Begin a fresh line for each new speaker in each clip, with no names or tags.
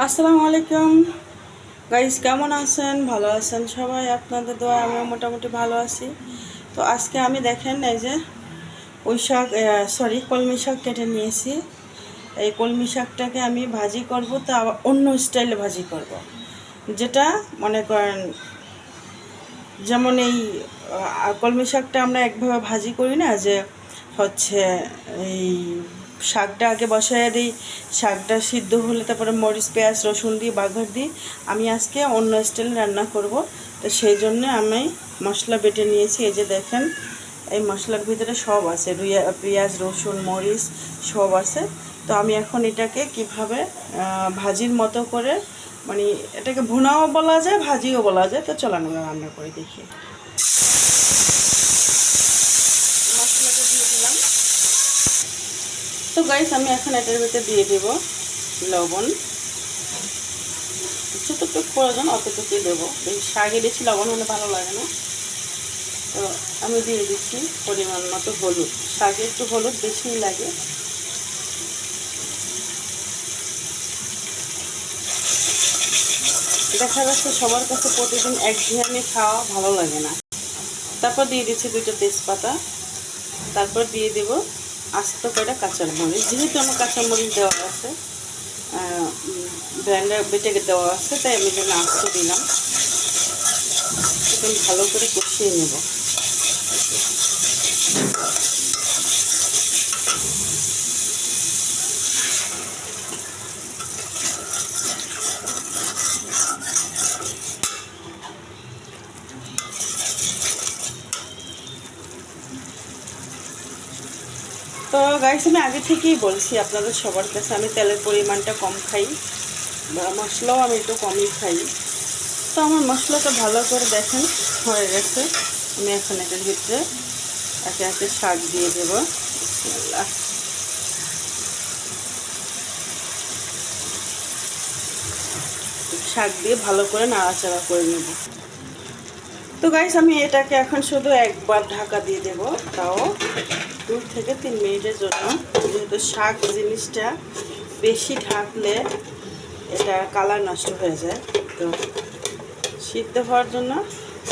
আসসালামু আলাইকুম গাইস, কেমন আছেন? ভালো আছেন সবাই? আপনাদের দোয়া আমিও মোটামুটি ভালো আছি। তো আজকে আমি দেখেন এই যে পুঁই শাক, কলমি শাক কেটে নিয়েছি। এই কলমি শাকটাকে আমি ভাজি করব, তো আবার অন্য স্টাইলে ভাজি করব। যেটা মনে করেন, যেমন এই কলমি শাকটা আমরা একভাবে ভাজি করি না, যে হচ্ছে এই শাকটা আগে বসায় দিই, শাকটা সিদ্ধ হলে তারপরে মরিচ পেঁয়াজ রসুন দিয়ে বাঘার দিই। আমি আজকে অন্য স্টাইলে রান্না করব। তো সেই জন্য আমি মশলা বেটে নিয়েছি। এই যে দেখেন, এই মশলার ভিতরে সব আছে, পেঁয়াজ রসুন মরিচ সব আছে। তো আমি এখন এটাকে কিভাবে ভাজির মতো করে, মানে এটাকে ভুনাও বলা যায় ভাজিও বলা যায়। তো চলানো রান্না করে দেখি। মশলাটা দিয়ে দিলাম। তো গাইস, আমি এখন এটার ভিতরে দিয়ে দেব লবণ। যতটুকু প্রয়োজন অতটুকুই দেবো, শাকে বেশি লবণ হলে ভালো লাগে না। তো আমি দিয়ে দিচ্ছি পরিমাণ মতো হলুদ। শাকে একটু হলুদ বেশিই লাগে। দেখা যাচ্ছে সবার কাছে প্রতিদিন একঘেয়েমি খাওয়া ভালো লাগে না। তারপর দিয়ে দিচ্ছি 2টা তেজপাতা। তারপর দিয়ে দেব আস্ত কয়টা কাঁচামরিচ। যেহেতু আমার কাঁচামরিচ দেওয়া আছে, ব্লেন্ডার বেটে দেওয়া আছে, তাই আমি যেন আস্ত দিলাম। একদম ভালো করে কষিয়ে নেব। তো গাইস, আমি আগে থেকেই বলছি আপনাদের সবার কাছে, আমি তেলের পরিমাণটা কম খাই, বা মশলাও আমি একটু কমই খাই। তো আমার মশলাটা ভালো করে দেখেন হয়ে গেছে। আমি এখন এটার ভিতরে একে একে শাক দিয়ে দেব। শাক দিয়ে ভালো করে নাড়াচাড়া করে নেব। তো গাইস, আমি এটাকে এখন শুধু একবার ঢাকা দিয়ে দেব, তাও 2 থেকে 3 মিনিটের জন্য। যেহেতু শাক জিনিসটা বেশি ঢাকলে এটা কালার নষ্ট হয়ে যায়, তো সিদ্ধ হওয়ার জন্য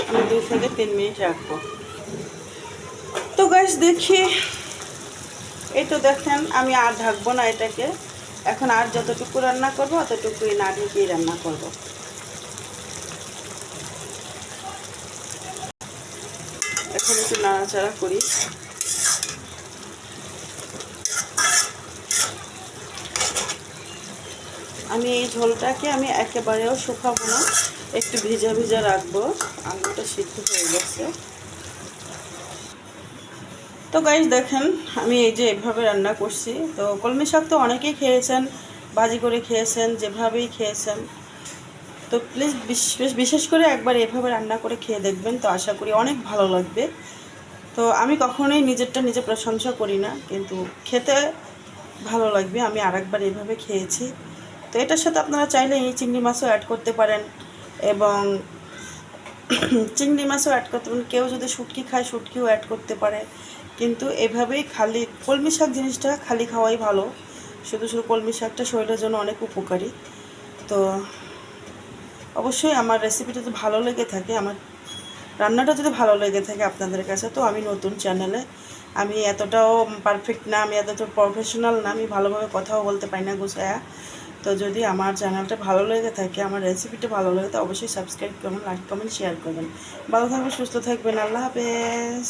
আমি 2 থেকে 3 মিনিট রাখবো। তো গাইস দেখি, এই তো দেখেন আমি আর ঢাকবো না এটাকে। এখন আর যতটুকু রান্না করবো অতটুকুই না ঢেকেই রান্না করব। এখন একটু নাড়াচাড়া করি। আমি এই ঝোলটাকে আমি একেবারেও শুকাবো না, একটু ভিজা ভিজা রাখবো। আলুটা সিদ্ধ হয়ে গেছে। তো গাইস দেখেন, আমি এই যে এভাবে রান্না করছি। তো কলমি শাক তো অনেকেই খেয়েছেন, ভাজি করে খেয়েছেন, যেভাবেই খেয়েছেন। তো প্লিজ বিশেষ করে একবার এভাবে রান্না করে খেয়ে দেখবেন, তো আশা করি অনেক ভালো লাগবে। তো আমি কখনোই নিজেরটা নিজে প্রশংসা করি না, কিন্তু খেতে ভালো লাগবে। আমি আরেকবার এভাবে খেয়েছি। তো এটার সাথে আপনারা চাইলে এই চিংড়ি মাছও অ্যাড করতে পারেন, এবং চিংড়ি মাছও অ্যাড করতে পারেন। কেউ যদি শুটকি খায় শুটকিও অ্যাড করতে পারে। কিন্তু এভাবেই খালি কলমি শাক জিনিসটা খালি খাওয়াই ভালো। শুধু শুধু কলমি শাকটা শরীরের জন্য অনেক উপকারী। তো অবশ্যই আমার রেসিপিটা যদি ভালো লেগে থাকে, আমার রান্নাটা যদি ভালো লেগে থাকে আপনাদের কাছে, তো আমি নতুন চ্যানেলে, আমি এতটাও পারফেক্ট না, আমি এতটা প্রফেশনাল না, আমি ভালোভাবে কথাও বলতে পারি না গুছায়া। তো যদি আমার চ্যানেলটা ভালো লেগে থাকে, আমার রেসিপিটা ভালো লাগে, তো অবশ্যই সাবস্ক্রাইব করবেন, লাইক কমেন্ট শেয়ার করবেন। ভালো থাকবেন, সুস্থ থাকবেন। আল্লাহ হাফেজ।